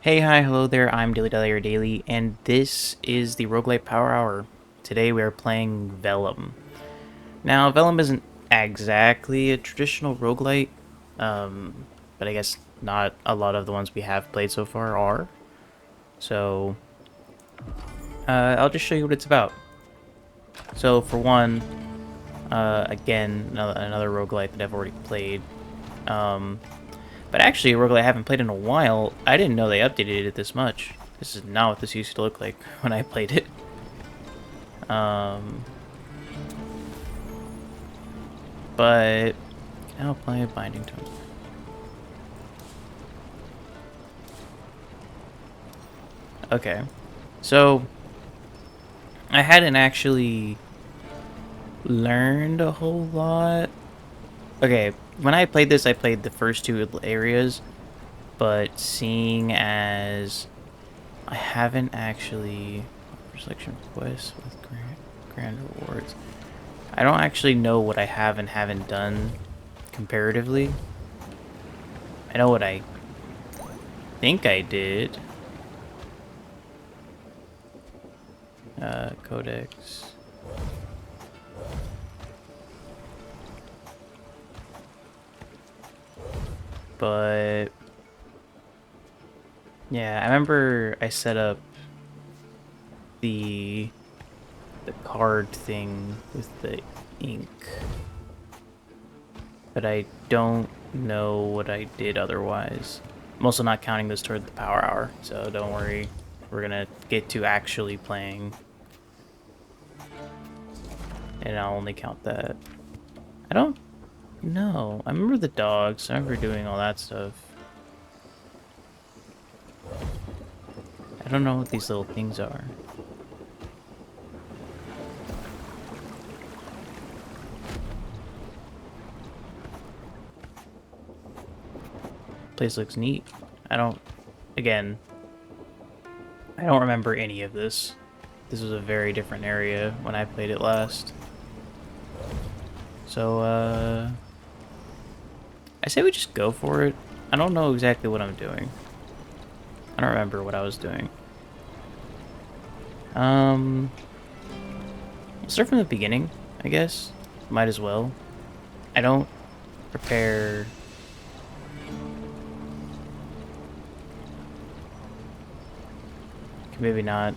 Hey, hi, hello there, I'm DilyDaly or Daily, and this is the Rogue-lite Power Hour. Today we are playing Vellum. Now, Vellum isn't exactly a traditional roguelite, but I guess not a lot of the ones we have played so far are. So, I'll just show you what it's about. So, for one, again, another roguelite that I've already played. Um, but actually, a roguelite I haven't played in a while. I didn't know they updated it this much. This is not what this used to look like when I played it. Um, but I'll play a binding tone. Okay, so I hadn't actually learned a whole lot. Okay, when I played this, I played the first two areas, but seeing as I haven't actually selection quests with grand rewards, I don't actually know what I have and haven't done comparatively. I know what I think I did. Codex. But yeah, I remember I set up the card thing with the ink, but I don't know what I did otherwise. I'm also not counting this toward the power hour, so don't worry. We're gonna get to actually playing, and I'll only count that. I don't know. I remember the dogs. I remember doing all that stuff. I don't know what these little things are. Place looks neat. Again, I don't remember any of this. This was a very different area when I played it last. So, I say we just go for it. I don't know exactly what I'm doing. I don't remember what I was doing. We'll start from the beginning, I guess. Might as well. I don't prepare... Maybe not.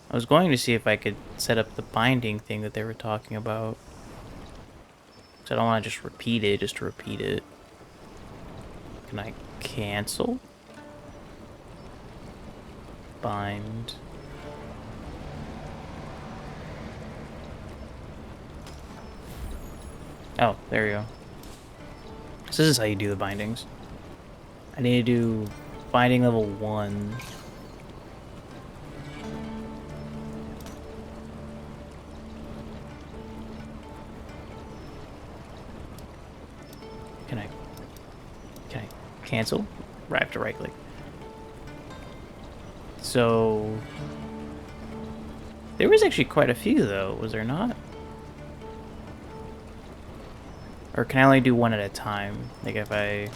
I was going to see if I could set up the binding thing that they were talking about. Because I don't want to just repeat it, just to repeat it. Can I cancel? Bind. Oh, there you go. So this is how you do the bindings. I need to do binding level 1. Can I cancel? Right, I have to right click. So there was actually quite a few though, was there not? Or can I only do one at a time? Like if I...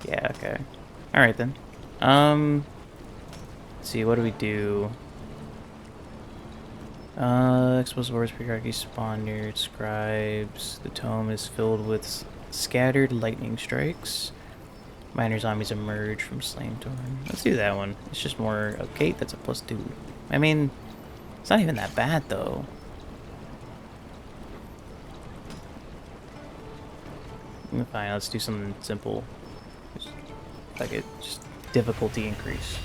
Yeah, okay. Alright then. Let's see, what do we do? Explosive words, periodically spawn near scribes. The tome is filled with scattered lightning strikes. Minor zombies emerge from slain torn. Let's do that one. It's just more... Okay, that's a +2. I mean, it's not even that bad though. Fine, let's do something simple. Like it, just difficulty increase.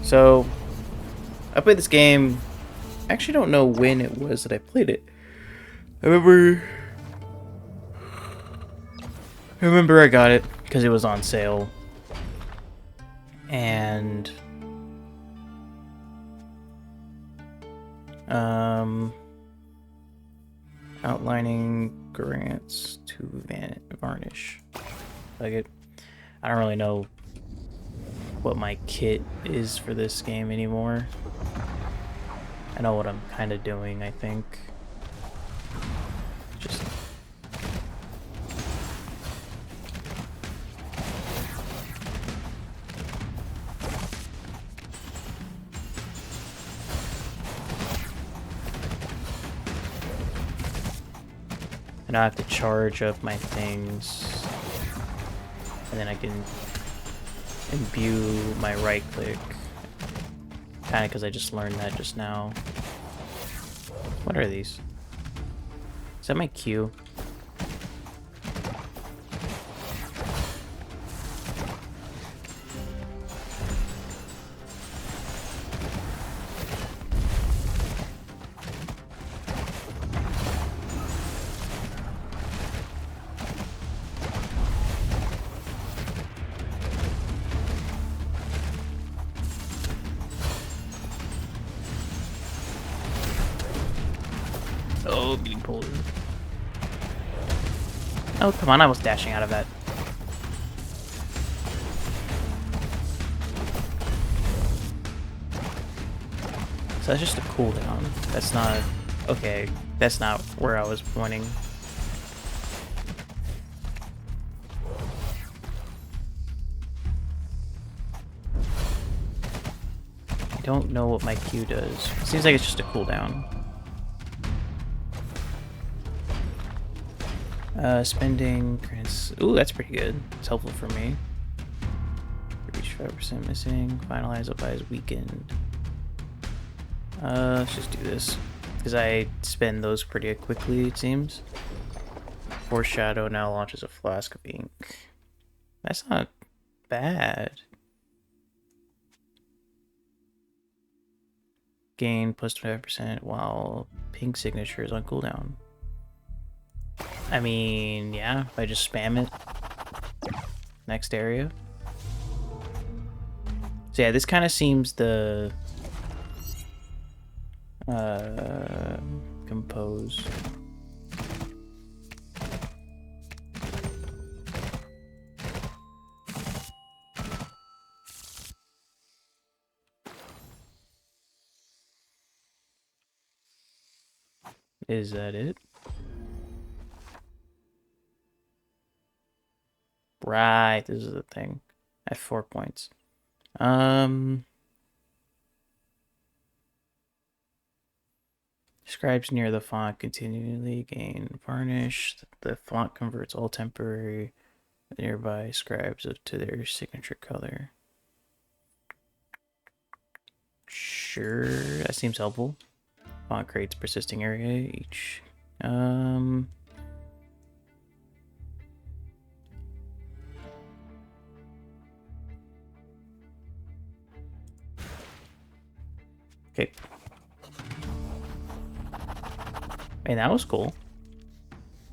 So, I played this game. I actually don't know when it was that I played it. I remember I got it because it was on sale. And outlining grants to varnish. Like it. I don't really know what my kit is for this game anymore. I know what I'm kind of doing, I think. Just Now I have to charge up my things. And then I can imbue my right click. Kinda because I just learned that just now. What are these? Is that my Q? Oh, getting pulled. Oh, come on, I was dashing out of that. So that's just a cooldown. That's not... Okay, that's not where I was pointing. I don't know what my Q does. Seems like it's just a cooldown. Spending grants. Ooh, that's pretty good. It's helpful for me. Reach 5% missing. Finalize up by his weakened. Let's just do this. Because I spend those pretty quickly, it seems. Foreshadow now launches a flask of ink. That's not bad. Gain plus 25% while pink signature is on cooldown. I mean, yeah, if I just spam it. Next area. So yeah, this kind of seems the... compose. Is that it? Right, this is the thing. I have 4 points. Scribes near the font continually gain varnish. The font converts all temporary nearby scribes to their signature color. Sure, that seems helpful. Font creates persisting area each. Okay. Hey, that was cool.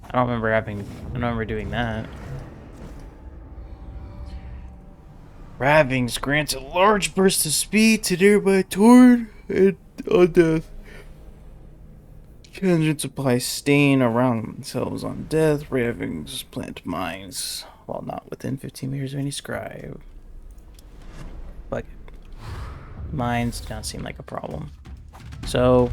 I don't remember doing that. Ravings grants a large burst of speed to nearby Tord and on death. Tangents apply stain around themselves on death. Ravings plant mines while not within 15 meters of any scribe. But mines do not seem like a problem. So,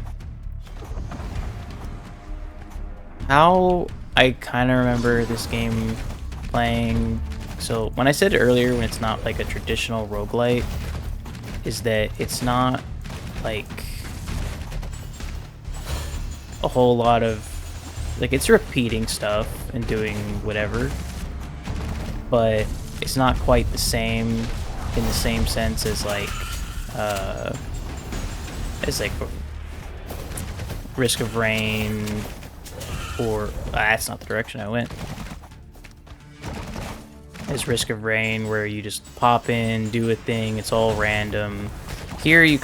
how I kind of remember this game playing. So when I said earlier when it's not like a traditional roguelite, is that it's not like a whole lot of, like, it's repeating stuff and doing whatever, but it's not quite the same in the same sense as like Risk of Rain, or that's not the direction I went. As Risk of Rain, where you just pop in, do a thing, it's all random. Here you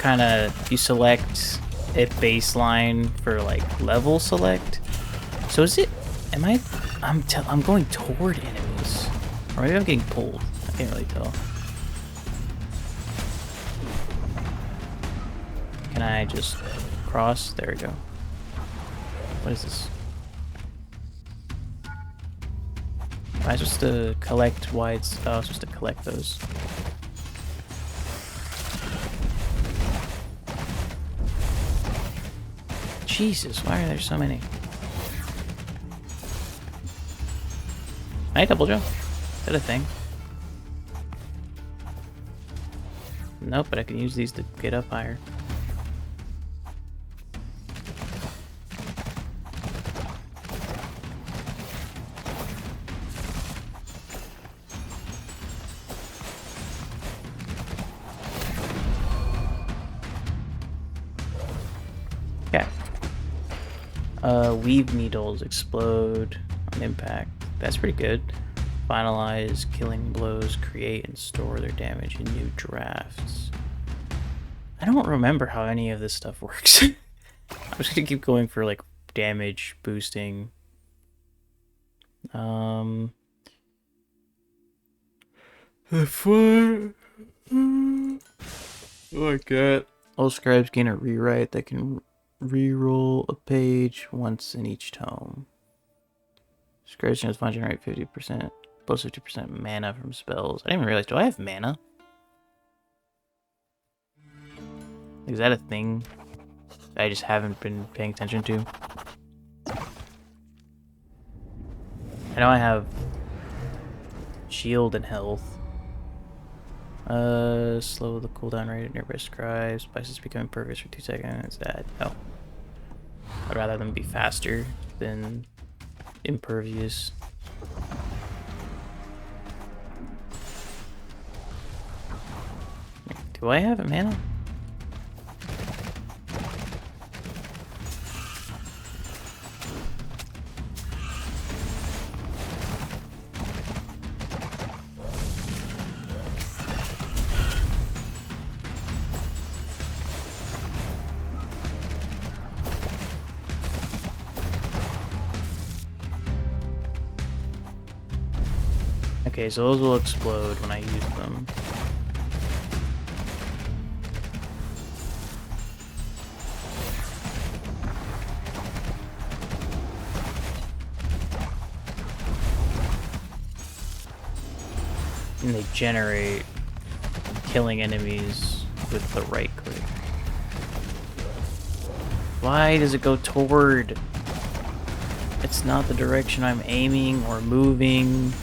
you select a baseline for like level select. So is it, I'm going toward enemies, or maybe I'm getting pulled. I can't really tell. Can I just cross? There we go. What is this? Am I supposed to collect wides? Oh, I was supposed to collect those. Jesus, why are there so many? Can I double jump? Is that a thing? Nope, but I can use these to get up higher. Weave needles explode on impact. That's pretty good. Finalize killing blows, create and store their damage in new drafts. I don't remember how any of this stuff works. I'm just gonna keep going for like damage boosting. Like that. All scribes gain a rewrite that can re-roll a page once in each tome. Scribes can generate 50% plus 50% mana from spells. I didn't even realize. Do I have mana? Is that a thing that I just haven't been paying attention to? I know I have shield and health. Slow the cooldown rate of nearby scribes. Spices become impervious for 2 seconds. No. I'd rather them be faster than impervious. Do I have a mana? Okay, so those will explode when I use them. And they generate killing enemies with the right click. Why does it go toward? It's not the direction I'm aiming or moving.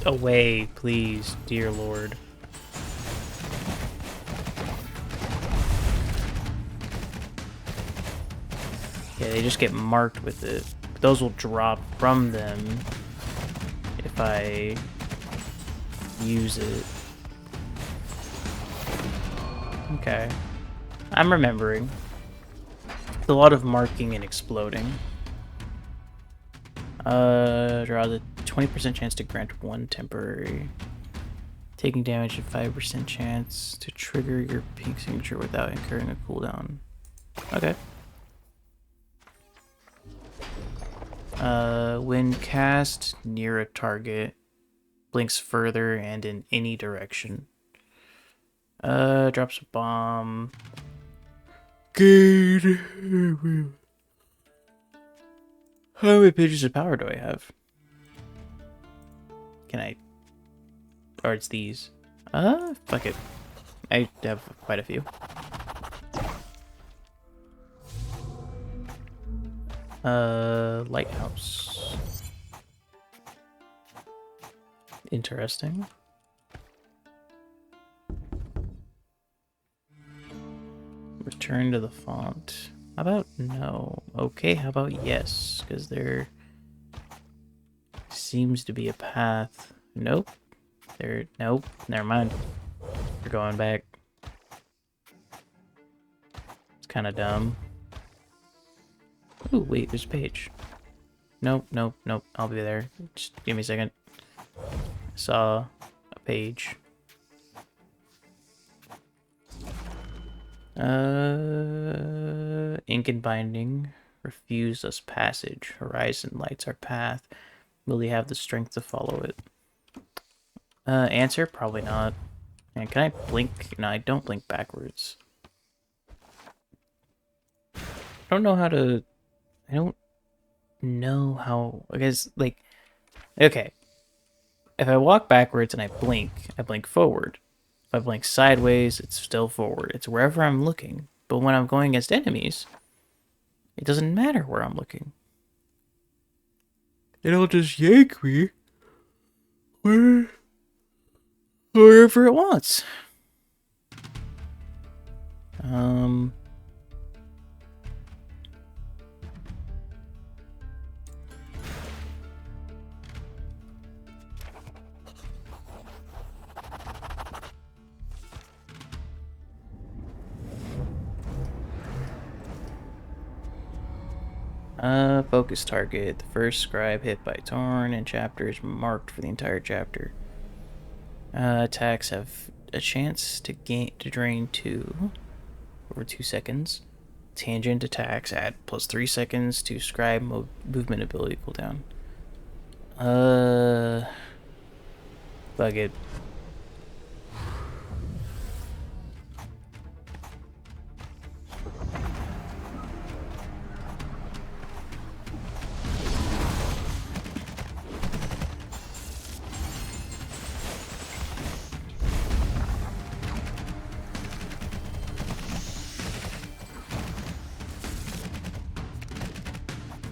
Away, please, dear Lord. Yeah, they just get marked with it. Those will drop from them if I use it. Okay. I'm remembering. It's a lot of marking and exploding. Draw the 20% chance to grant 1 temporary. Taking damage at 5% chance to trigger your pink signature without incurring a cooldown. Okay. When cast near a target, blinks further and in any direction. Drops a bomb. Good. How many pages of power do I have? Can I? Or it's these. Fuck it. I have quite a few. Lighthouse. Interesting. Return to the font. How about no? Okay, how about yes? Because there seems to be a path. Nope. Nope. Never mind. We're going back. It's kind of dumb. Ooh, wait, there's a page. Nope, nope, nope. I'll be there. Just give me a second. I saw a page. Ink and binding. Refuse us passage. Horizon lights our path. Will he have the strength to follow it? Answer? Probably not. And can I blink? No, I don't blink backwards. I don't know how to... I don't know how... I guess, like... Okay. If I walk backwards and I blink forward. If I blink sideways, it's still forward. It's wherever I'm looking. But when I'm going against enemies, it doesn't matter where I'm looking. It'll just yank me wherever it wants. Focus target. The first scribe hit by Torn and chapter is marked for the entire chapter. Attacks have a chance to drain 2 over 2 seconds. Tangent attacks add plus 3 seconds to scribe movement ability cooldown. Fuck it.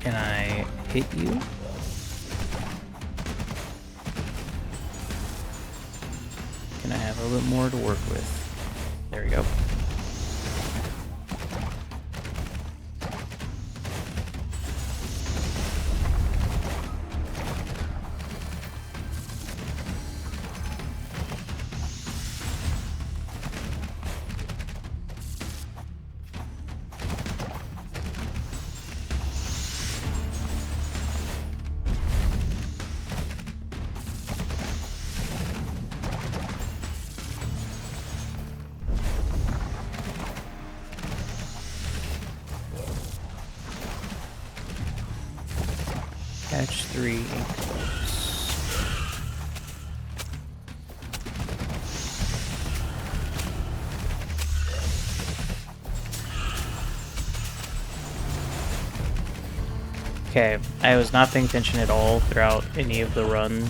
Can I hit you? Can I have a little bit more to work with? There we go. Catch 3 close. Okay, I was not paying attention at all throughout any of the run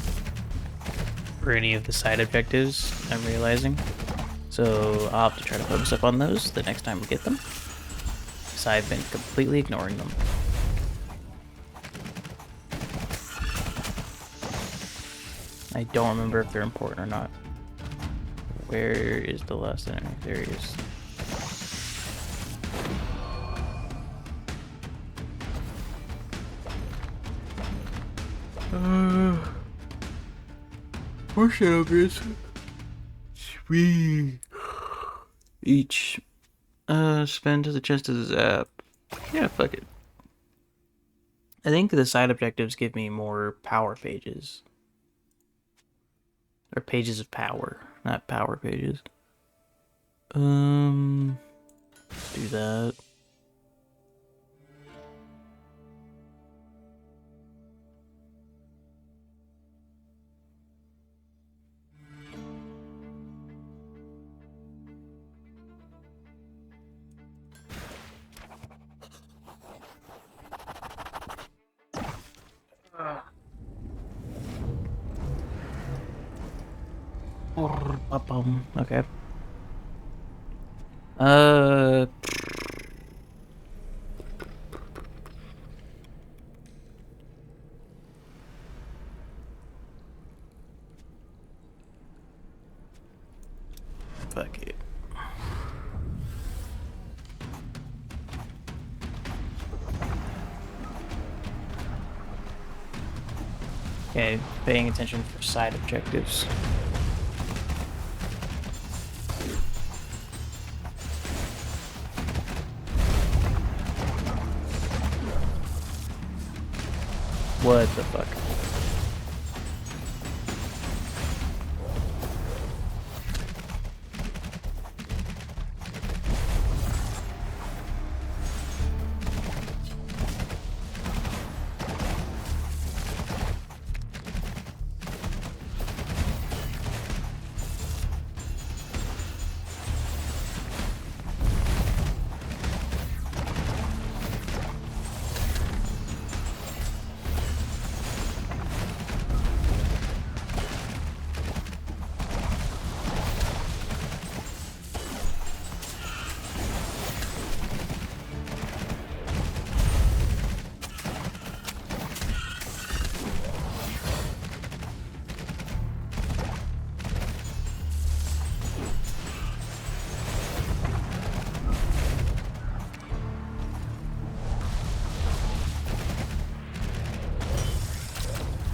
or any of the side objectives, I'm realizing. So I'll have to try to focus up on those the next time we get them, because I've been completely ignoring them. I don't remember if they're important or not. Where is the last enemy? There he is. Pushovers. 3 each. Spend to the chest of the zap. Yeah, fuck it. I think the side objectives give me more power pages. Or pages of power, not power pages. Let's do that. Okay. Fuck it. Okay, paying attention for side objectives. What the fuck?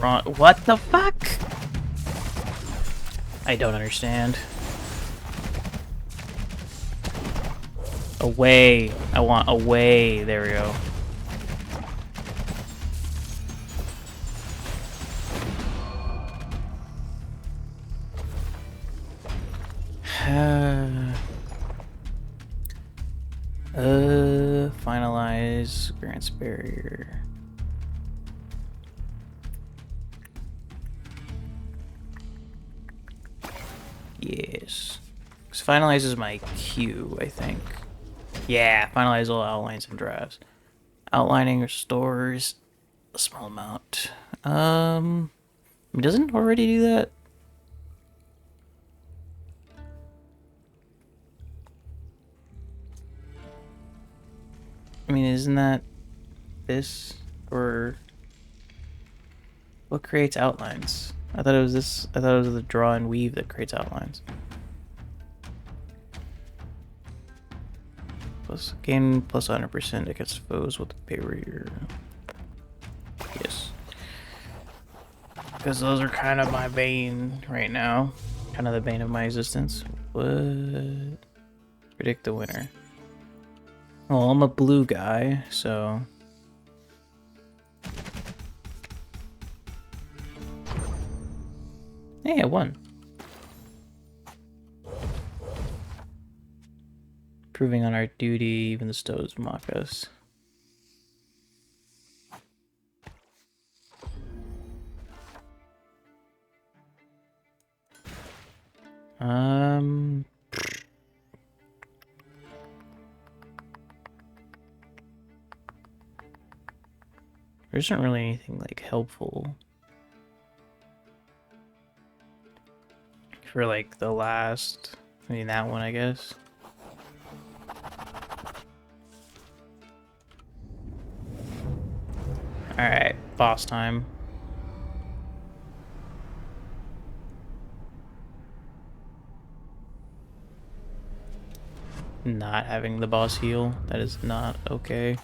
Wrong. What the fuck? I don't understand. Away. I want away. There we go. Finalize grants barrier. Yes. Because finalizes my queue, I think. Yeah, finalize all outlines and drafts. Outlining restores a small amount. Doesn't it already do that? I mean, isn't that this? Or what creates outlines? I thought it was this. I thought it was the draw and weave that creates outlines. Plus gain plus 100% against foes with the barrier. Yes. Because those are kind of my bane right now. Kind of the bane of my existence. What? Predict the winner. Well, I'm a blue guy, so... Hey, I won. Proving on our duty, even the stoves mock us. There isn't really anything like helpful for like the last, I mean that one I guess. Alright, boss time. Not having the boss heal, that is not okay.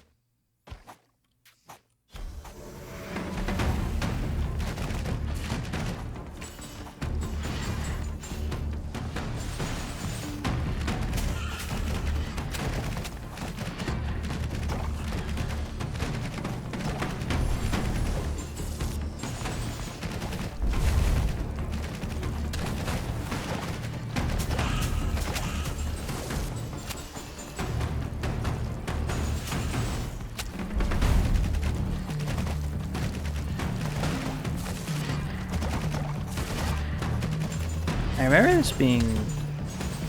I remember this being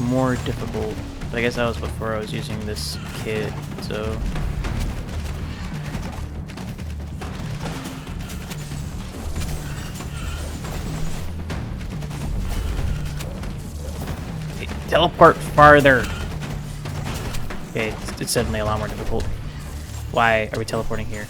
more difficult. I guess that was before I was using this kit, so... Okay, teleport farther! Okay, it's suddenly a lot more difficult. Why are we teleporting here?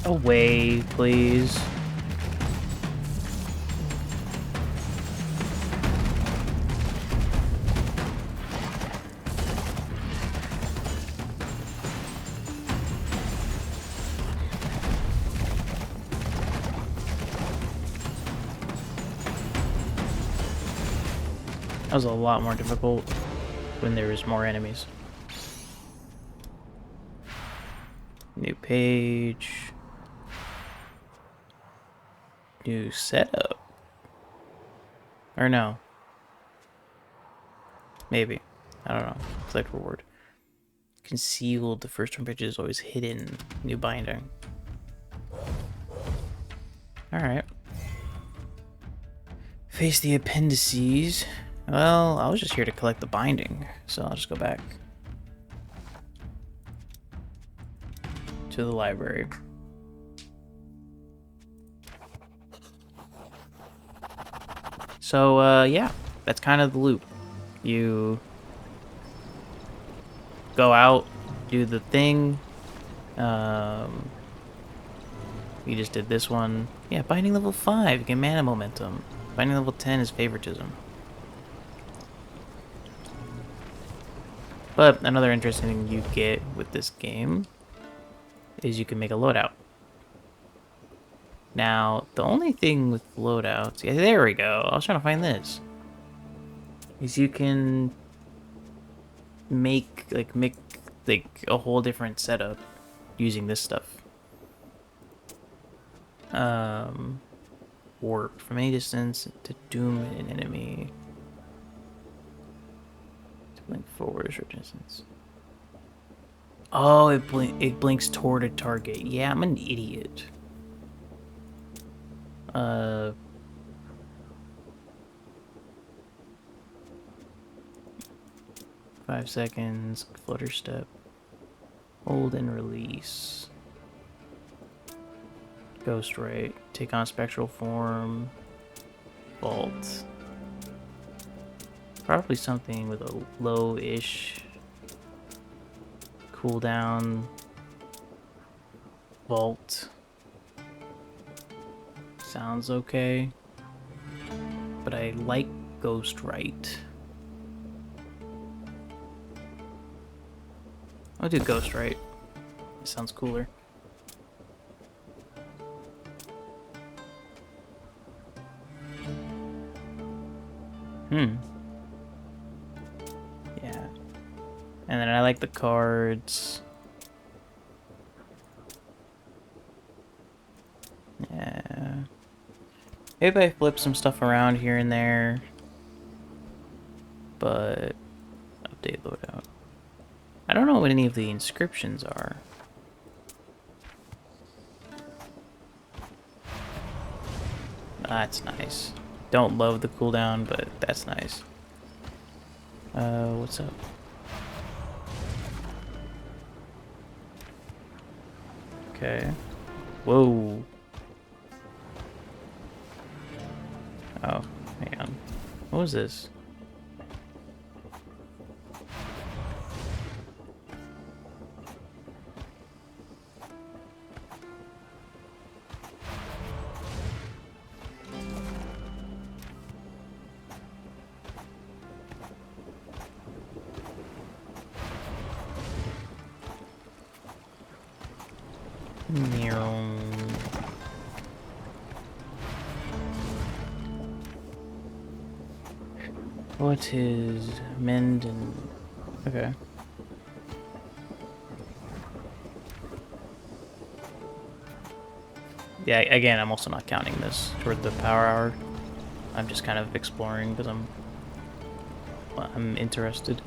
Away, please. That was a lot more difficult when there was more enemies. New page. New setup. Or no. Maybe. I don't know. Select reward. Concealed. The first turn page is always hidden. New binding. Alright. Face the appendices. Well, I was just here to collect the binding, so I'll just go back to the library. So, yeah, that's kind of the loop. You go out, do the thing. We just did this one. Yeah, binding level 5, get mana momentum. Binding level 10 is favoritism. But another interesting thing you get with this game is you can make a loadout. Now, the only thing with loadouts... Yeah, there we go. I was trying to find this. Is you can make a whole different setup using this stuff. Warp from any distance to doom an enemy. To blink forward a short distance. Oh, it blinks toward a target. Yeah, I'm an idiot. 5 seconds. Flutter step. Hold and release. Ghost Right. Take on spectral form. Vault. Probably something with a low-ish cooldown. Vault. Sounds okay. But I like Ghost Right. I'll do Ghost Right. It sounds cooler. Yeah. And then I like the cards. Yeah. Maybe I flip some stuff around here and there. But update loadout. I don't know what any of the inscriptions are. That's nice. Don't love the cooldown, but that's nice. What's up? Okay. Whoa. Oh, hang on. What was this? What is mend and... Okay. Yeah, again, I'm also not counting this toward the power hour. I'm just kind of exploring because I'm interested.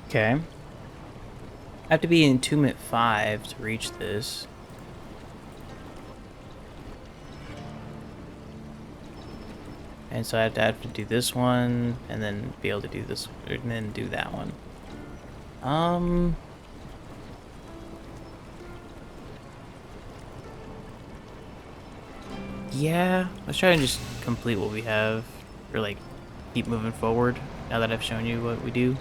Okay. I have to be in Entombment 5 to reach this. And so I have to do this one, and then be able to do this, and then do that one. Yeah, let's try and just complete what we have, or like, keep moving forward, now that I've shown you what we do.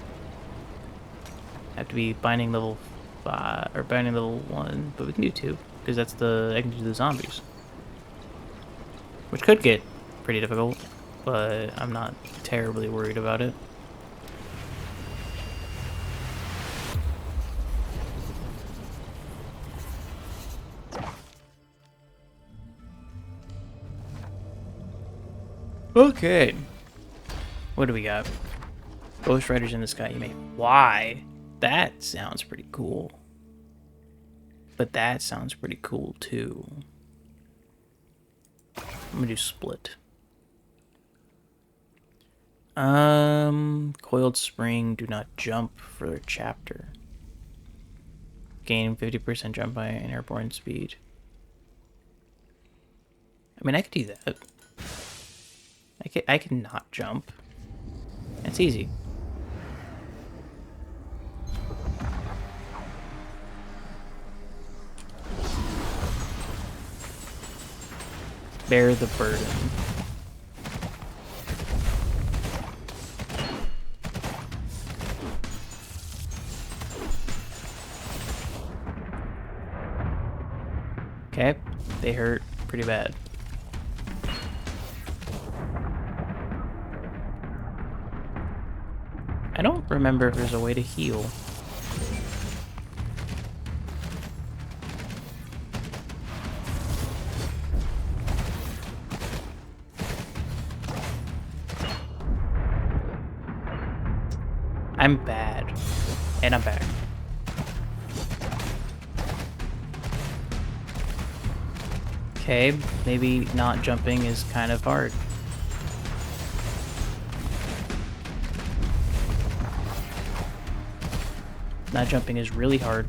I have to be binding level 5, or binding level 1, but we can do 2, because that's I can do the zombies. Which could get pretty difficult. But I'm not terribly worried about it. Okay. What do we got? Ghost Riders in the Sky. You may fly. That sounds pretty cool. But that sounds pretty cool too. I'm gonna do split. Coiled Spring, do not jump for a chapter. Gain 50% jump by an airborne speed. I mean, I could do that. I can not jump. It's easy. Bear the burden. Okay, they hurt pretty bad. I don't remember if there's a way to heal. I'm bad. And I'm back. Okay, maybe not jumping is kind of hard. Not jumping is really hard.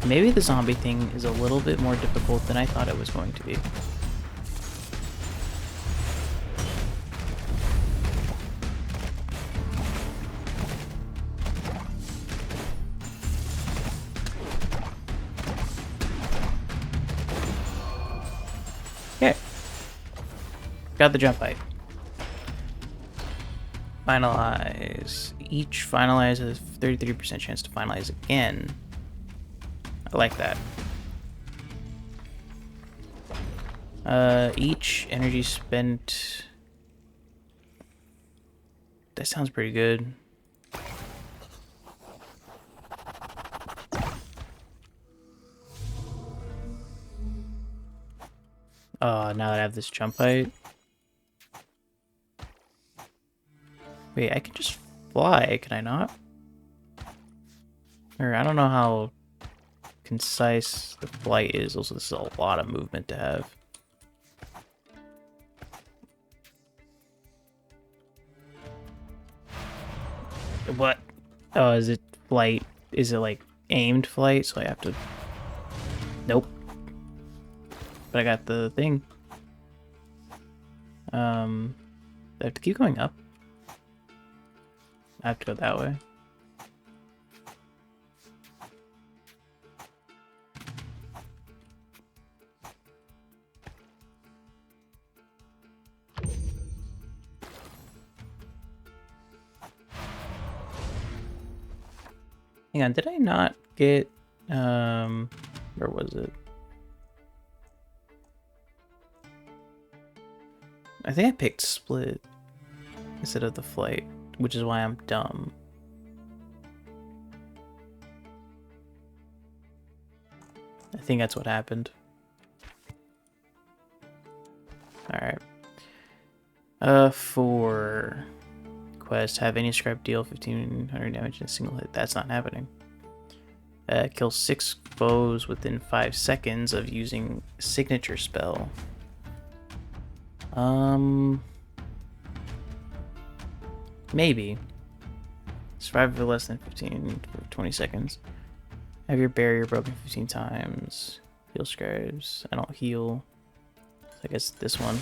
Maybe the zombie thing is a little bit more difficult than I thought it was going to be. Okay. Got the jump height. Finalize. Each finalize has a 33% chance to finalize again. I like that. Each energy spent... That sounds pretty good. Now that I have this jump height. Wait, I can just fly, can I not? Or I don't know how concise the flight is. Also, this is a lot of movement to have. What? Oh, is it flight? Is it like aimed flight? So I have to... Nope. But I got the thing. I have to keep going up. I have to go that way. Hang on, did I not get, where was it? I think I picked split instead of the flight, which is why I'm dumb. I think that's what happened. Alright. For quest, have any scribe deal 1500 damage in a single hit. That's not happening. Kill 6 foes within 5 seconds of using signature spell. Maybe. Survive for less than 20 seconds. Have your barrier broken 15 times. Heal scribes. I don't heal. I guess this one.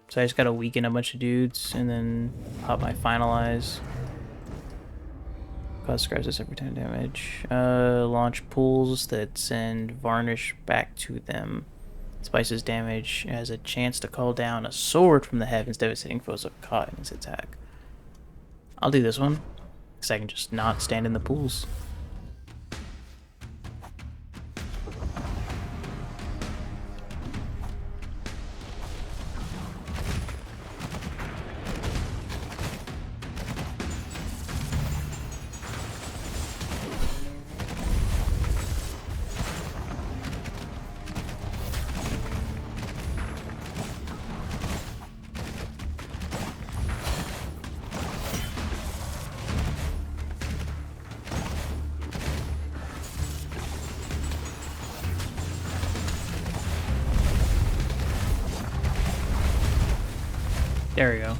So I just gotta weaken a bunch of dudes and then pop my finalize. Cause scribes us every 10 damage. Launch pools that send varnish back to them. Spices damage. Has a chance to call down a sword from the heavens, devastating foes of caught in its attack. I'll do this one, because I can just not stand in the pools. There we go.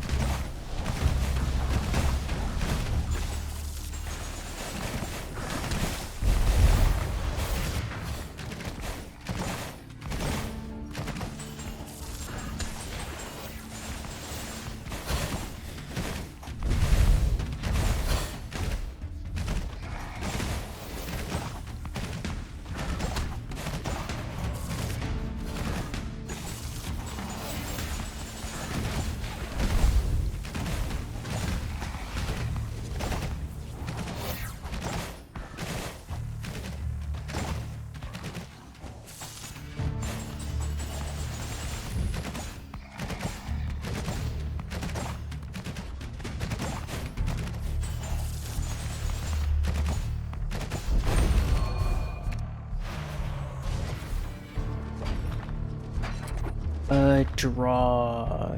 Draw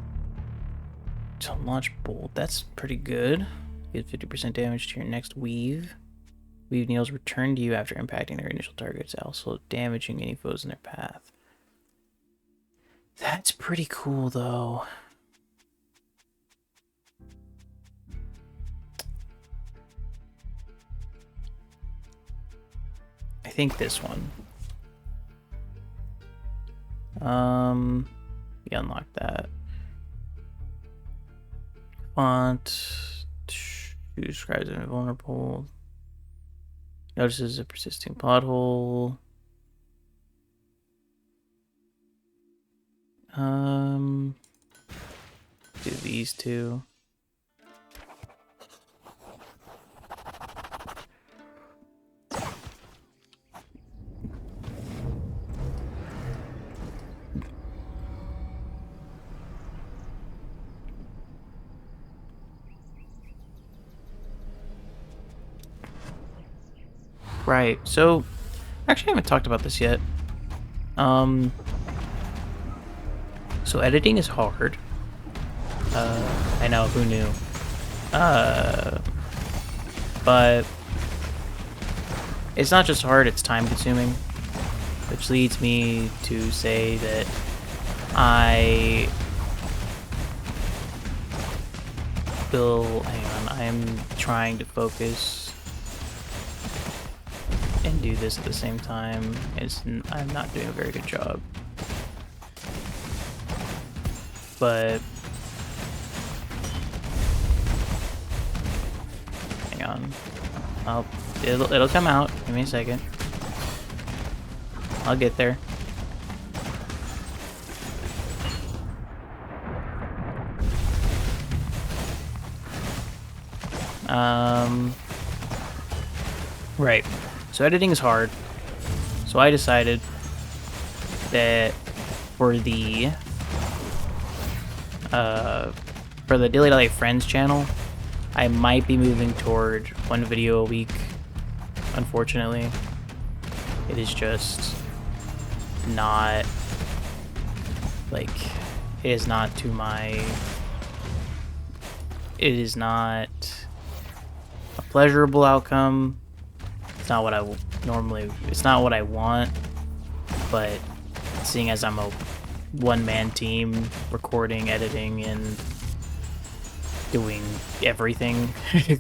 to launch bolt. That's pretty good. Get 50% damage to your next weave. Weave needles return to you after impacting their initial targets, also damaging any foes in their path. That's pretty cool, though. I think this one. We unlock that. Font describes it invulnerable. Notices a persisting plot hole. Do these two. Right, so actually I haven't talked about this yet. So editing is hard. I know, who knew? But it's not just hard, it's time consuming. Which leads me to say that I will, hang on, I'm trying to focus and do this at the same time. I'm not doing a very good job. But hang on. It'll come out. Give me a second. I'll get there. Right. So editing is hard. So I decided that for the DilyDaly-Friends channel, I might be moving toward one video a week. Unfortunately, it is just not like it is not to my. It is not a pleasurable outcome. It's not what I normally. It's not what I want, but seeing as I'm a one-man team, recording, editing, and doing everything,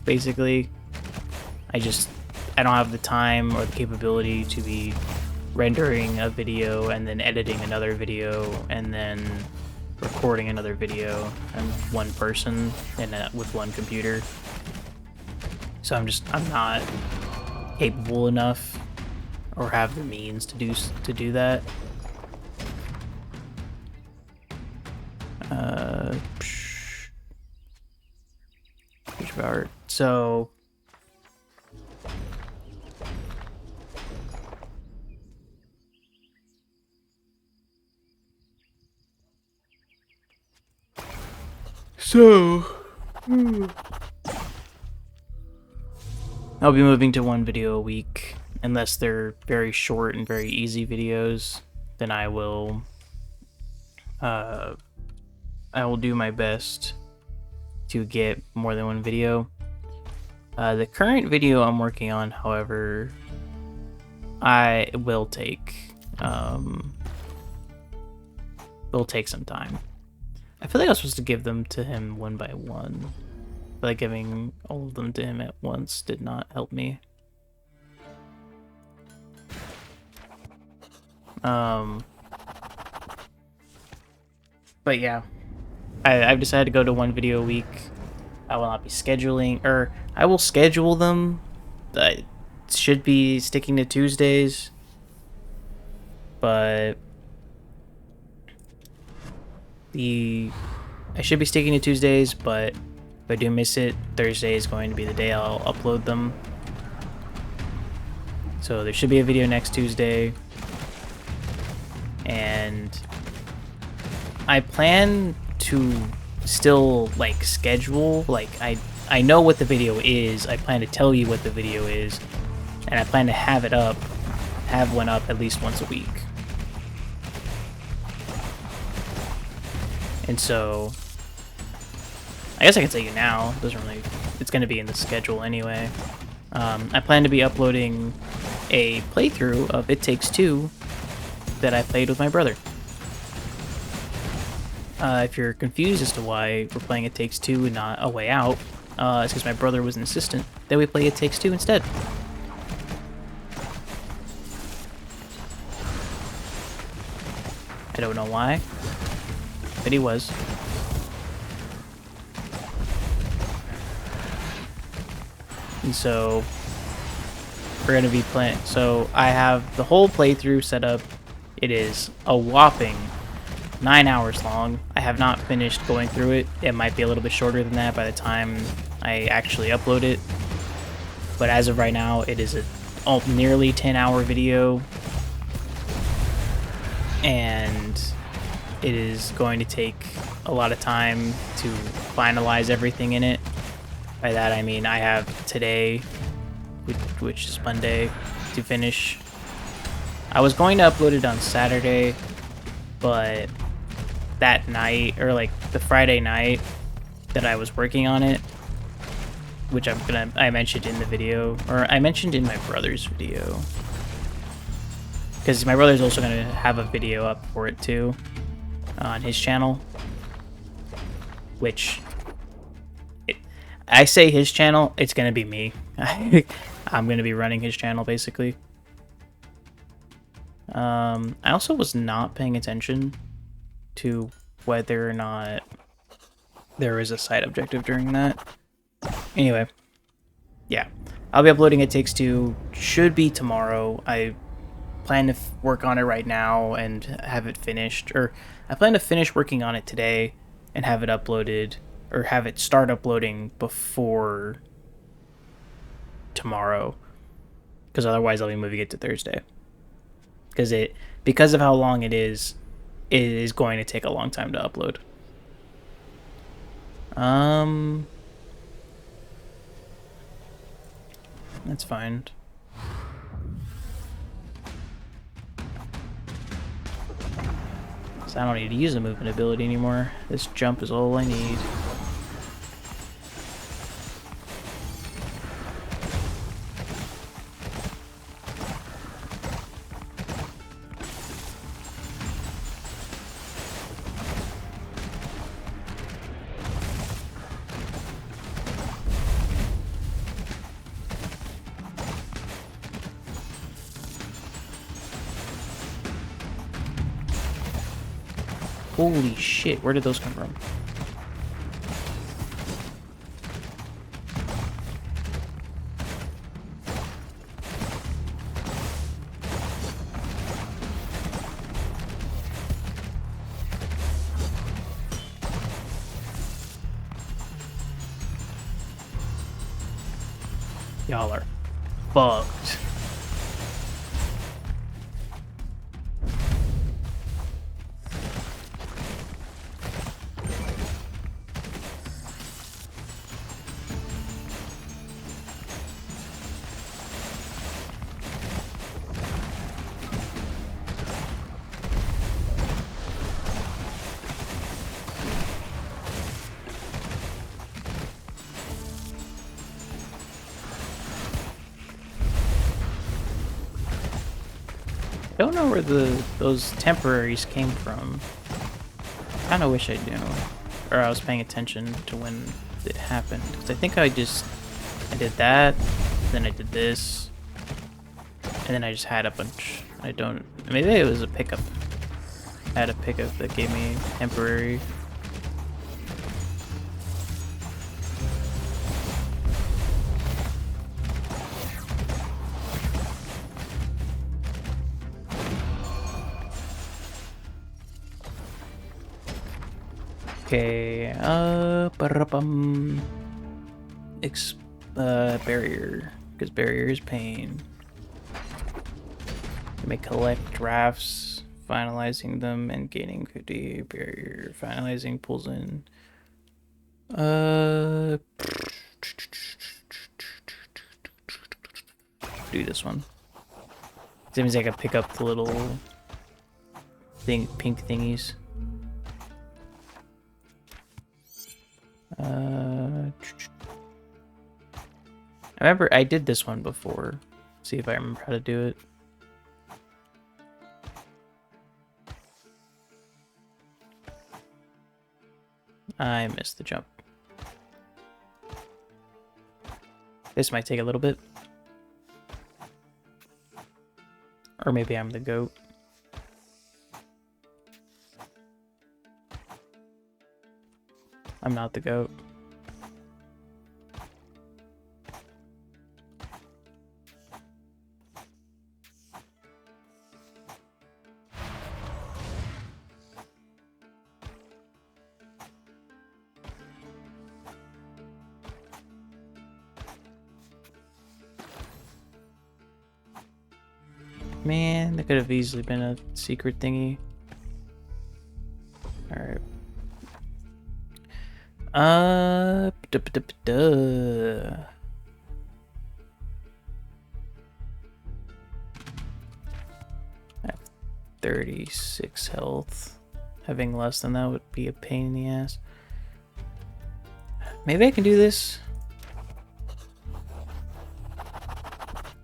basically, I don't have the time or the capability to be rendering a video and then editing another video and then recording another video and one person and with one computer. So I'm not capable enough or have the means to do that. So I'll be moving to one video a week, unless they're very short and very easy videos. Then I will do my best to get more than one video. The current video I'm working on, however, I will take some time. I feel like I was supposed to give them to him one by one. But like giving all of them to him at once did not help me. But yeah, I've decided to go to one video a week. I will not be scheduling, or I will schedule them. I should be sticking to Tuesdays, but I should be sticking to Tuesdays, but if I do miss it, Thursday is going to be the day I'll upload them. So there should be a video next Tuesday. And I plan to still like schedule, like I know what the video is. I plan to tell you what the video is, and I plan to have one up at least once a week. And so, I guess I can tell you now. It doesn't really. It's going to be in the schedule anyway. I plan to be uploading a playthrough of It Takes Two that I played with my brother. If you're confused as to why we're playing It Takes Two and not A Way Out, it's because my brother was insistent that we play It Takes Two instead. I don't know why, but he was. And so we're going to be playing. So I have the whole playthrough set up. It is a whopping 9 hours long. I have not finished going through it. It might be a little bit shorter than that by the time I actually upload it. But as of right now, it is a nearly 10-hour video. And it is going to take a lot of time to finalize everything in it. By that I mean I have today, which is Monday, to finish. I was going to upload it on Saturday, but that night, or like the Friday night that I was working on it, which I mentioned in the video, or I mentioned in my brother's video, because my brother's also going to have a video up for it too on his channel, which I say his channel, it's going to be me. I'm going to be running his channel basically. I also was not paying attention to whether or not there was a side objective during that. Anyway, yeah, I'll be uploading It Takes Two. Should be tomorrow. I plan to work on it right now and have it finished, or I plan to finish working on it today and have it uploaded, or have it start uploading before tomorrow, because otherwise I'll be moving it to Thursday. Because of how long it is going to take a long time to upload. That's fine. So I don't need to use the movement ability anymore. This jump is all I need. Holy shit, where did those come from? Y'all are fucked. I don't know where those temporaries came from. I kind of wish I knew, or I was paying attention to when it happened. Because I think I did that, then I did this, and then I just had a bunch. Maybe it was a pickup. I had a pickup that gave me temporary. Okay, barrier, because barrier is pain. You may collect drafts, finalizing them and gaining 50 barrier. Finalizing pulls in. Do this one. It means I can pick up the little pink thingies. I remember I did this one before. See if I remember how to do it. I missed the jump. This might take a little bit. Or maybe I'm the goat. I'm not the goat. Man, that could have easily been a secret thingy. Alright. Duh. I have 36 health. Having less than that would be a pain in the ass. Maybe I can do this.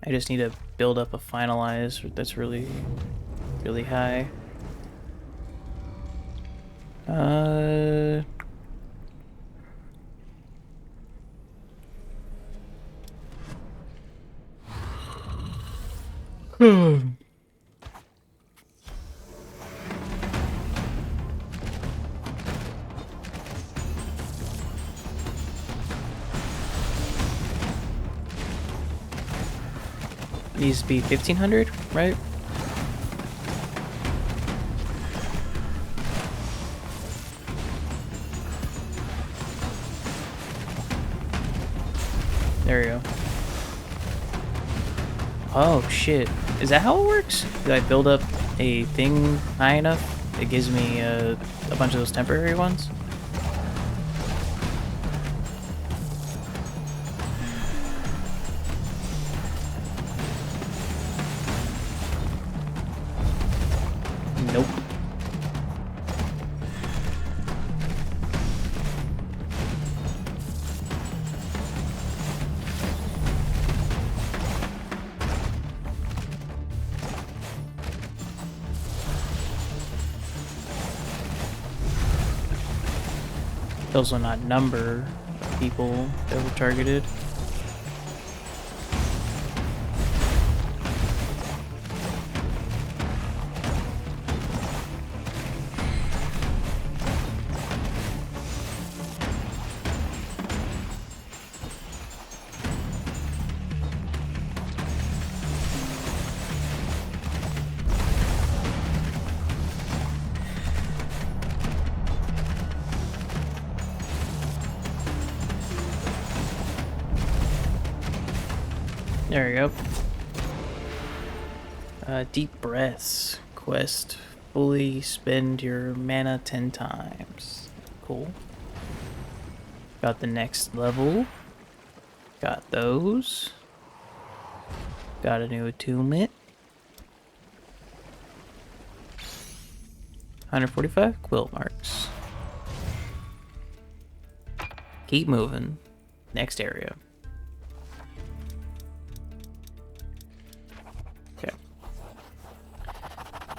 I just need to build up a finalize that's really high. Needs to be 1500, right? There we go. Oh shit. Is that how it works? Do I build up a thing high enough? It gives me a bunch of those temporary ones? Nope. Those will not number of people that were targeted. There we go. Deep breaths. Quest. Fully spend your mana 10 times. Cool. Got the next level. Got those. Got a new attunement. 145 quilt marks. Keep moving. Next area.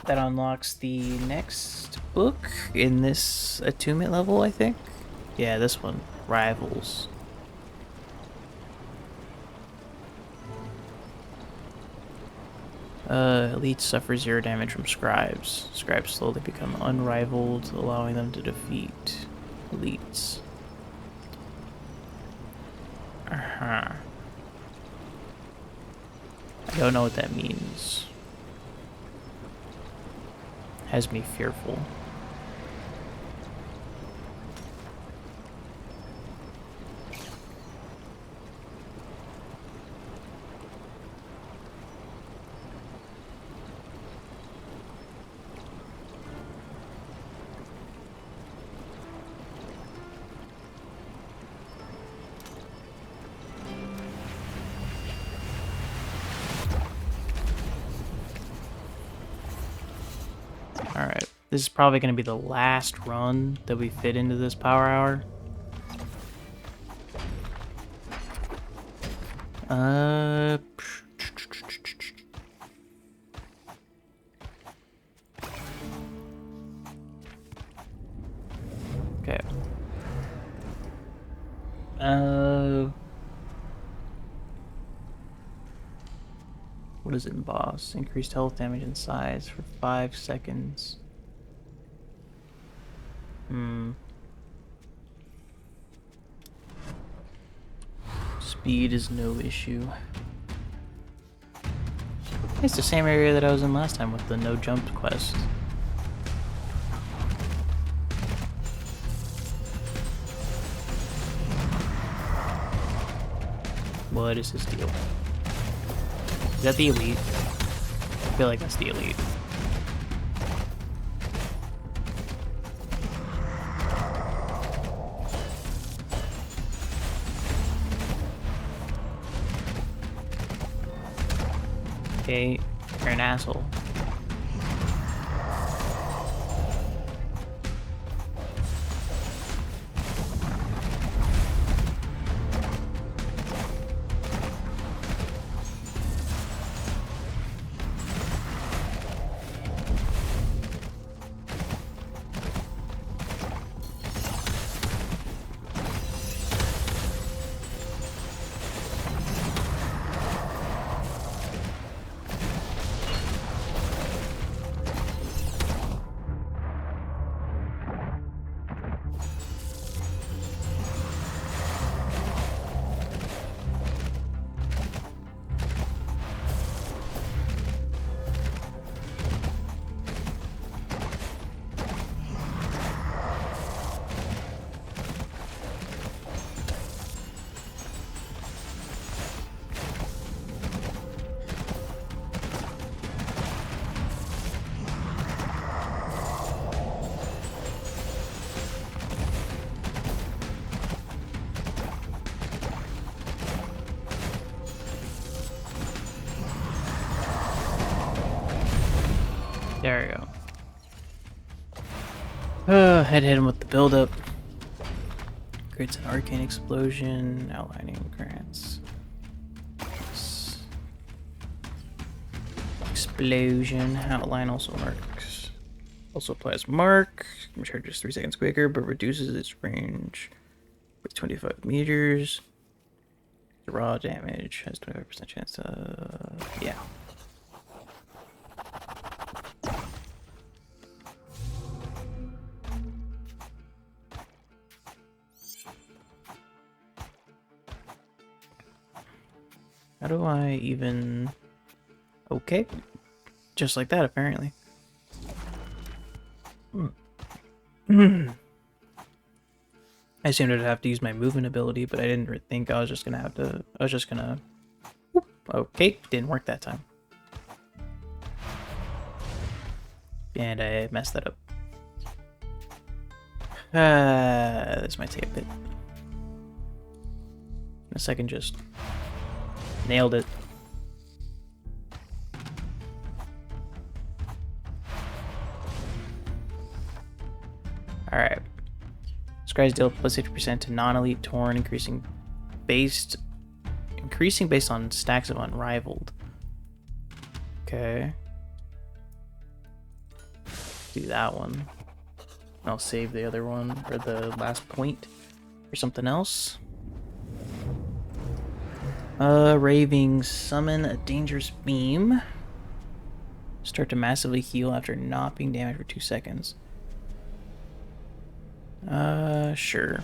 That unlocks the next book in this attunement level, I think. Yeah, this one. Rivals. Elites suffer 0 damage from scribes. Scribes slowly become unrivaled, allowing them to defeat elites. I don't know what that means. Has me fearful. Alright, this is probably going to be the last run that we fit into this power hour. Uh. Okay. What is it in boss? Increased health damage and size for 5 seconds. Speed is no issue. It's the same area that I was in last time with the no jump quest. What is this deal? Is that the elite? I feel like that's the elite. Okay, you're an asshole. There we go. Hit him with the buildup. Creates an arcane explosion, outlining grants. Explosion, outline also marks. Also applies mark, charges 3 seconds quicker, but reduces its range with 25 meters. Raw damage has 25% chance to. Yeah. How do I even... Okay. Just like that, apparently. I assumed I'd have to use my movement ability, but I didn't think I was just gonna have to... I was just gonna... Whoop. Okay, didn't work that time. And I messed that up. This might take a bit. In a second, just... Nailed it. Alright. Scries deal plus 50% to non-elite Torn, increasing based on stacks of Unrivaled. Okay. Do that one. I'll save the other one, or the last point, for something else. Raving summon a dangerous beam. Start to massively heal after not being damaged for 2 seconds. Sure.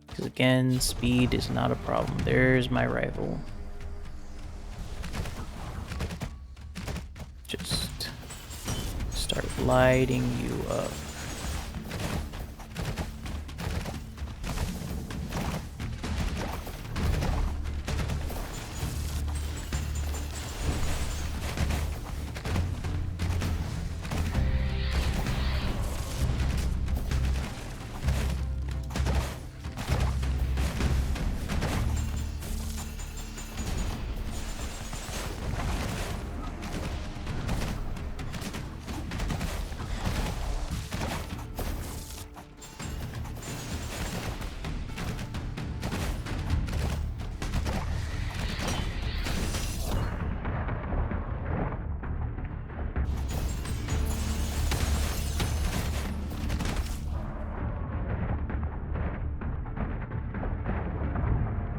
Because again, speed is not a problem. There's my rival. Just start lighting you up.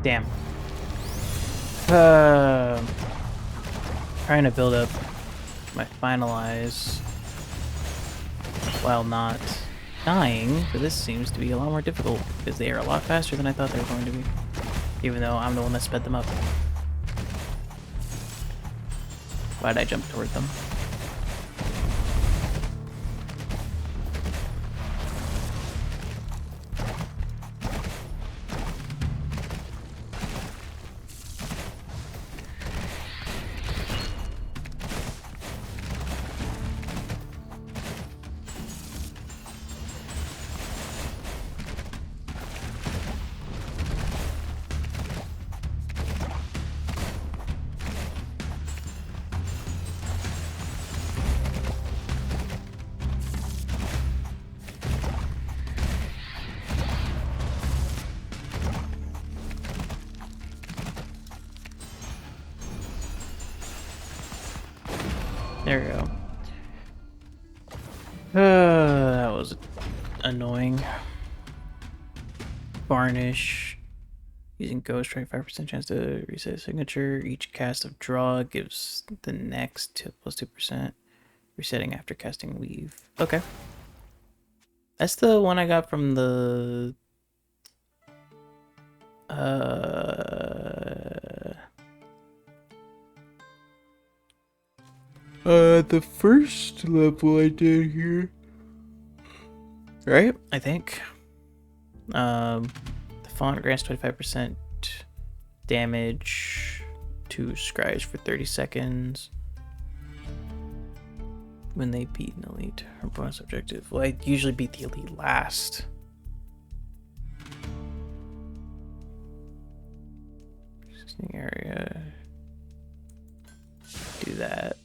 Damn. Trying to build up my finalize while not dying, but this seems to be a lot more difficult because they are a lot faster than I thought they were going to be, even though I'm the one that sped them up. Why'd I jump toward them? There we go. That was annoying. Varnish. Using Ghost, 25% chance to reset a signature. Each cast of draw gives the next plus 2%. Resetting after casting Weave. Okay. That's the one I got from the... the first level I did here. Right? I think. The font grants 25% damage to scribes for 30 seconds. When they beat an elite or bonus objective. Well, I usually beat the elite last. Existing area. Do that.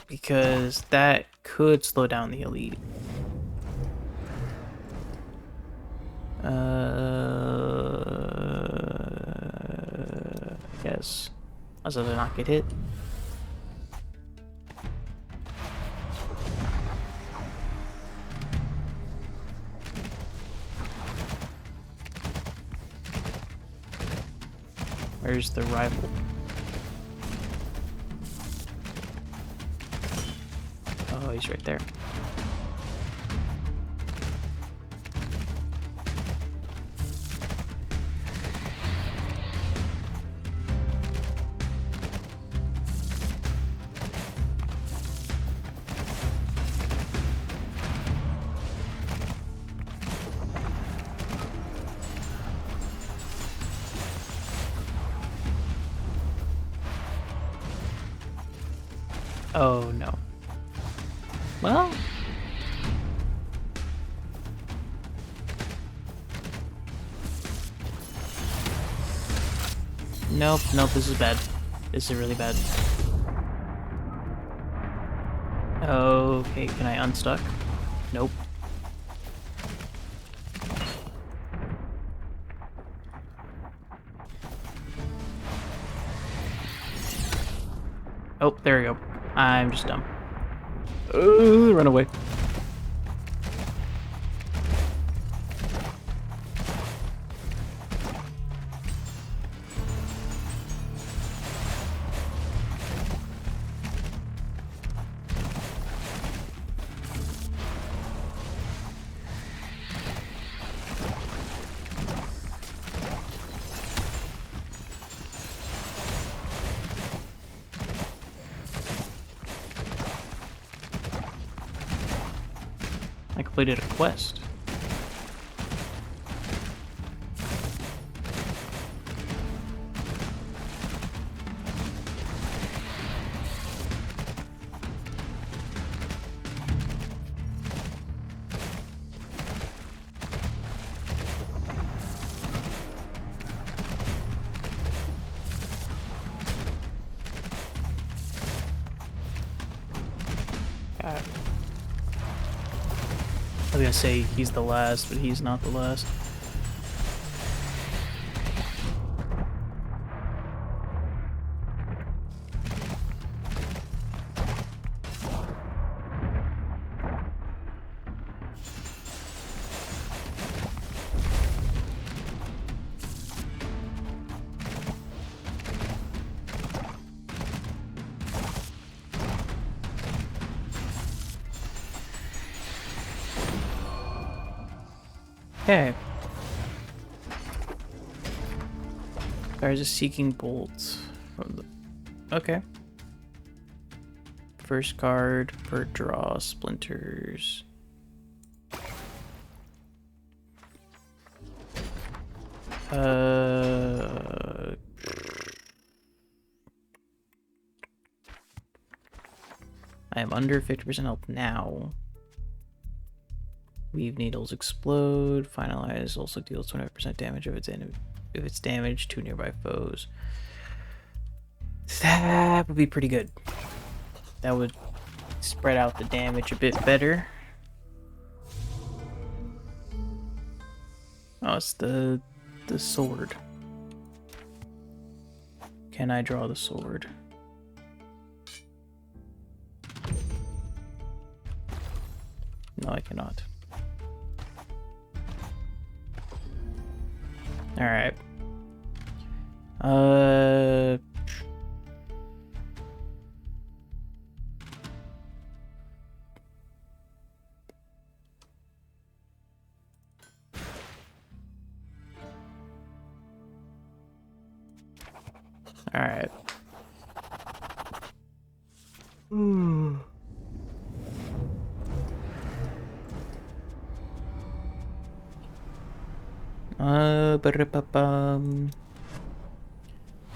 Because that could slow down the elite. Yes. Also, to not get hit. Where's the rival? Oh, he's right there. Oh no. Well, nope, this is bad. This is really bad. Okay, can I unstuck? Nope. Oh, there we go. I'm just dumb. Run away. I completed a quest. I was gonna say he's the last, but he's not the last. Okay. There's a seeking bolt from the... Okay. First card per draw, splinters. I am under 50% health now. Weave needles explode. Finalize also deals 25% damage if it's damage to nearby foes. That would be pretty good. That would spread out the damage a bit better. Oh, it's the sword. Can I draw the sword? No, I cannot. Alright. Alright.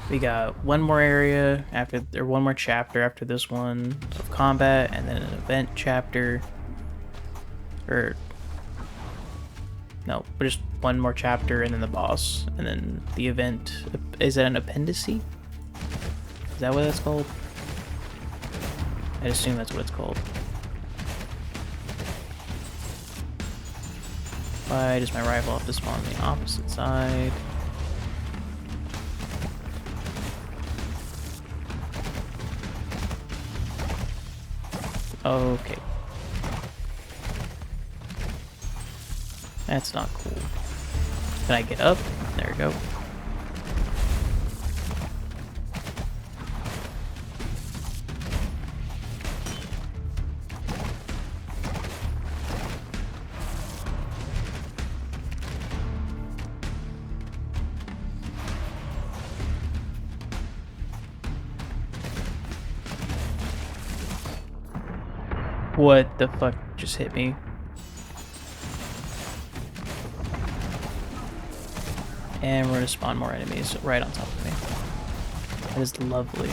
We got one more area after, or one more chapter after this one of combat, and then an event chapter. Or no, but just one more chapter and then the boss, and then the event. Is that an appendice? Is that what that's called? I assume that's what it's called. Why does my rifle have to spawn on the opposite side? Okay. That's not cool. Can I get up? There we go. What the fuck just hit me? And we're gonna spawn more enemies right on top of me. That is lovely.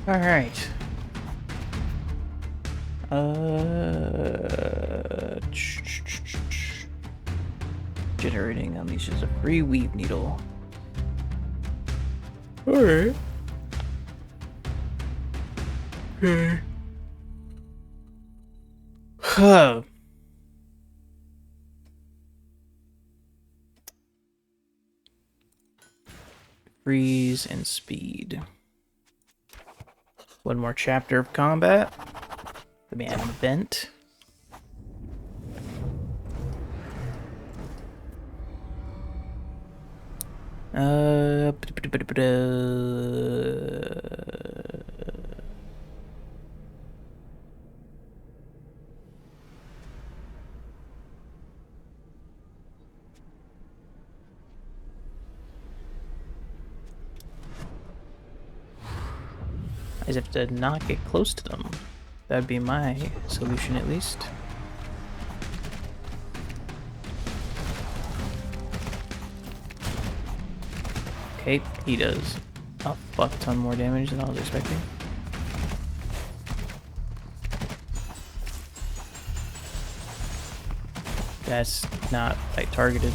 All right. Generating unleashes a free weave needle. All right. Okay. Huh. Freeze and speed. One more chapter of combat. Let me add an event. I just have to not get close to them. That'd be my solution, at least. Okay, he does a fuck ton more damage than I was expecting. That's not like targeted.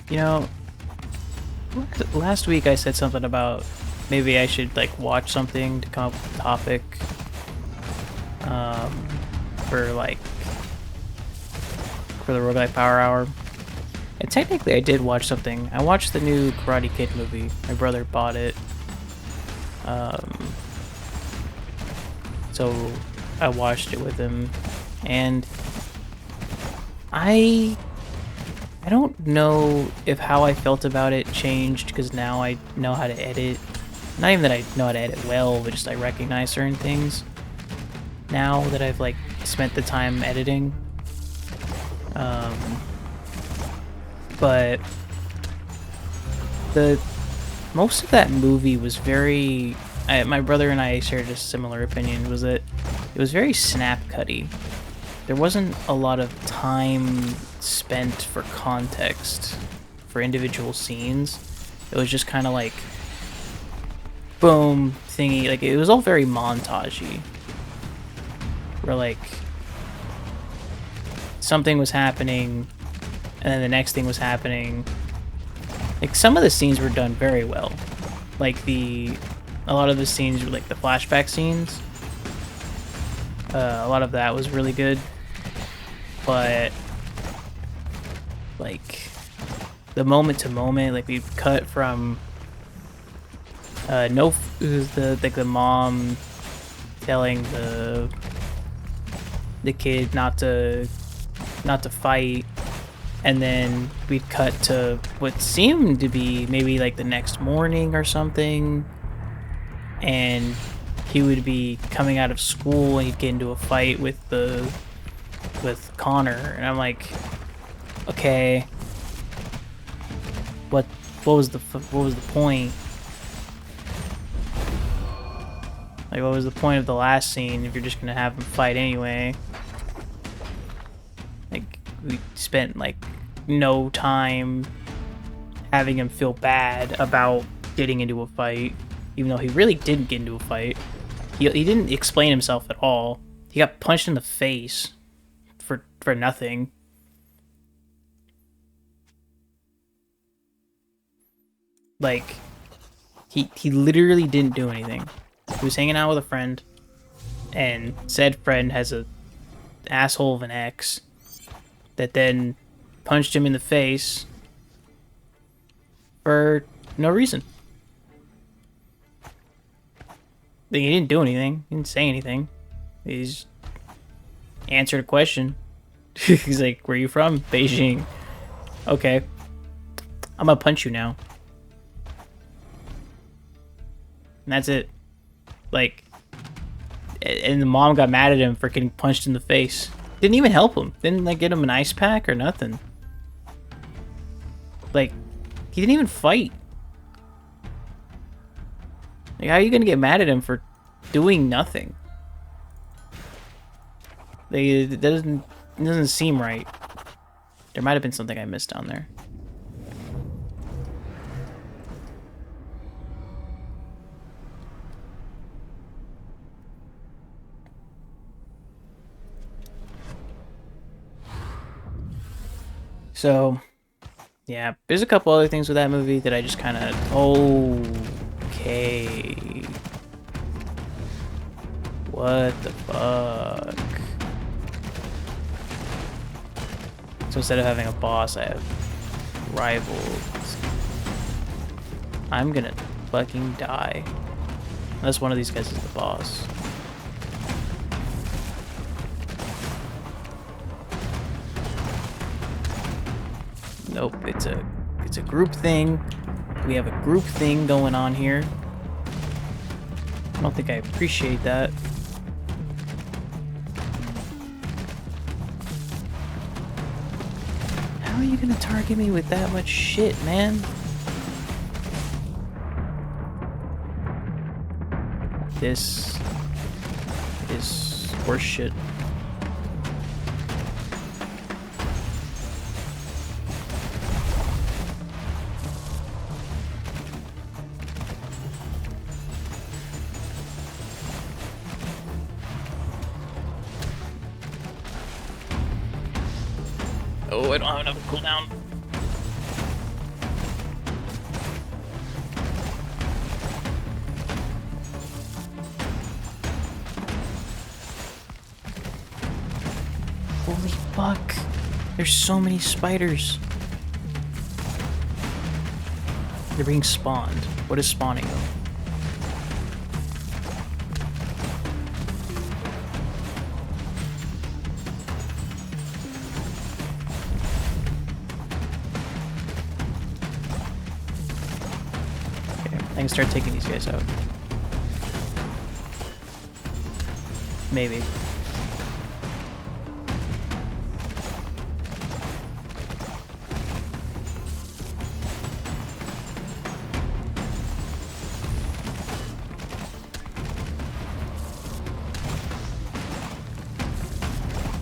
You know, last week I said something about maybe I should like watch something to come up with a topic for the Rogue-lite Power Hour. And technically I did watch something. I watched the new Karate Kid movie. My brother bought it. So I watched it with him, and I don't know if how I felt about it changed because now I know how to edit. Not even that I know how to edit well, but just I recognize certain things now that I've like spent the time editing. But most of that movie was very. My brother and I shared a similar opinion. Was that it was very snap-cutty. There wasn't a lot of time spent for context for individual scenes. It was just kind of like boom thingy. Like it was all very montagey. Where like something was happening and then the next thing was happening. Like some of the scenes were done very well. Like a lot of the scenes were like the flashback scenes. A lot of that was really good. But like the moment to moment, like we cut from the mom telling the kid not to fight, and then we'd cut to what seemed to be maybe like the next morning or something, and he would be coming out of school and he'd get into a fight with Connor, and I'm like, okay, what was the point? Like, what was the point of the last scene if you're just gonna have them fight anyway? Like, we spent like no time having him feel bad about getting into a fight, even though he really didn't get into a fight. He didn't explain himself at all. He got punched in the face for nothing. Like, he literally didn't do anything. He was hanging out with a friend, and said friend has a asshole of an ex that then punched him in the face for no reason. Like, he didn't do anything. He didn't say anything. He's answered a question. He's like, "Where are you from?" "Beijing." "Okay. I'm gonna punch you now." And that's it. Like, and the mom got mad at him for getting punched in the face. Didn't even help him. Didn't like get him an ice pack or nothing. Like, he didn't even fight. Like, how are you gonna get mad at him for doing nothing? Like, it doesn't seem right. There might have been something I missed down there. So, yeah, there's a couple other things with that movie that I just kind of, okay. What the fuck? So instead of having a boss, I have rivals. I'm gonna fucking die. Unless one of these guys is the boss. Nope, it's a group thing. We have a group thing going on here. I don't think I appreciate that. How are you gonna target me with that much shit, man? This is horse shit. Oh, I don't have enough cooldown. Holy fuck. There's so many spiders. They're being spawned. What is spawning them? I can start taking these guys out. Maybe.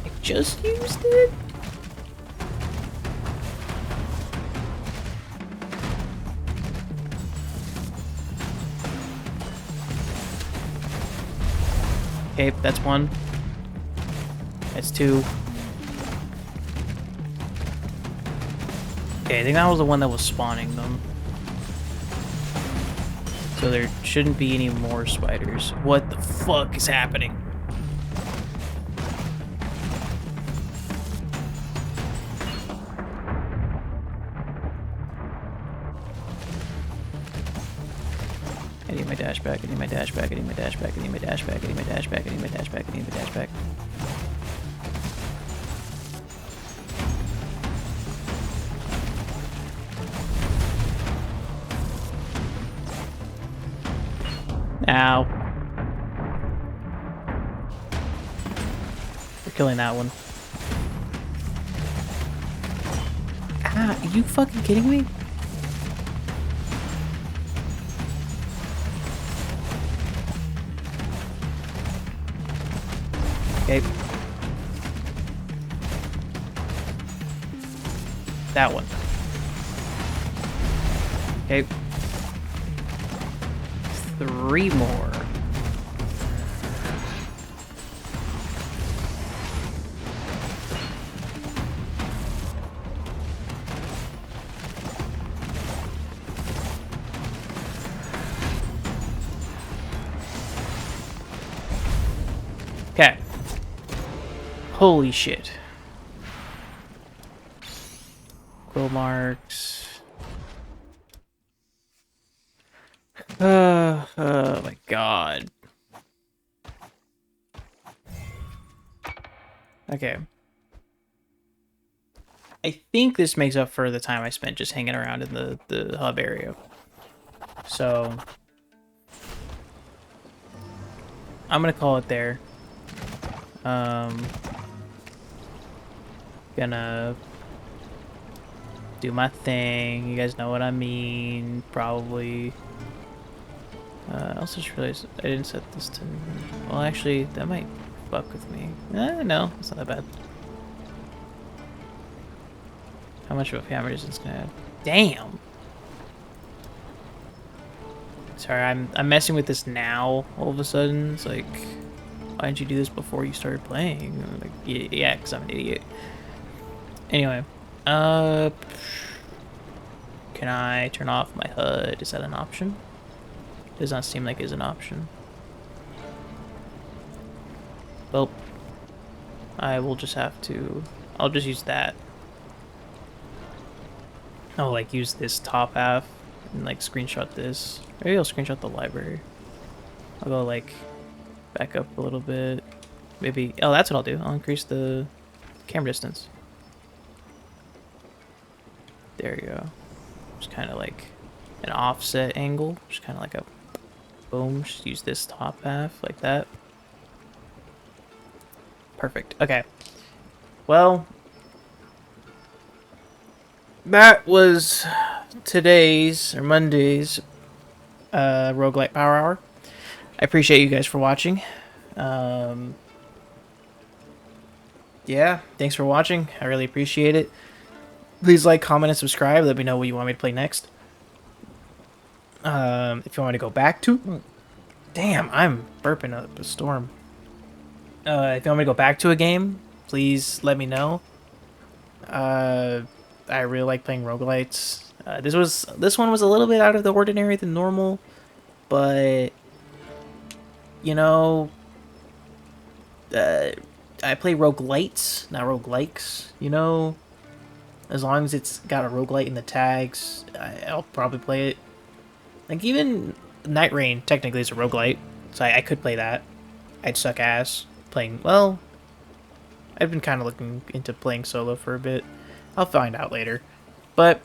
I just used it? Okay, that's one. That's two. Okay, I think that was the one that was spawning them. So there shouldn't be any more spiders. What the fuck is happening? I need my dash back, I need my dash back, I need my dash back, I need my dash back, I need my dash back, I need my dash back, I need my dash back. Ow. We're killing that one. Ah, are you fucking kidding me? Okay. That one. Okay. 3 more. Okay. Holy shit. Quill marks. Oh my god. Okay. I think this makes up for the time I spent just hanging around in the hub area. So I'm gonna call it there. Gonna do my thing. You guys know what I mean, probably. I also just realized I didn't set this to... Well, actually, that might fuck with me. No, it's not that bad. How much of a hammer is this gonna have? Damn! Sorry, I'm messing with this now, all of a sudden. It's like, why didn't you do this before you started playing? I'm like, yeah, because I'm an idiot. Anyway, can I turn off my HUD? Is that an option? Does not seem like it's an option. Well, I will just have to... I'll just use that. I'll, like, use this top half and, like, screenshot this. Maybe I'll screenshot the library. I'll go, like, back up a little bit. Maybe... Oh, that's what I'll do. I'll increase the camera distance. There you go. Just kind of like an offset angle. Just kind of like a boom. Just use this top half like that. Perfect. Okay. Well, that was today's, or Monday's, Roguelite Power Hour. I appreciate you guys for watching. Yeah, thanks for watching. I really appreciate it. Please like, comment, and subscribe. Let me know what you want me to play next. If you want me to go back to... Damn, I'm burping up a storm. If you want me to go back to a game, please let me know. I really like playing roguelites. This one was a little bit out of the ordinary than normal, but you know, I play roguelites, not roguelikes. You know, as long as it's got a roguelite in the tags, I'll probably play it. Like even Night Rain technically is a roguelite, so I could play that. I'd suck ass playing. Well, I've been kind of looking into playing solo for a bit. I'll find out later. But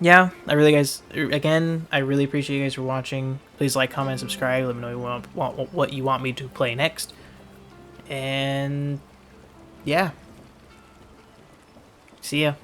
yeah, I really appreciate you guys for watching. Please like, comment, subscribe. Let me know what you want me to play next. And yeah, see ya.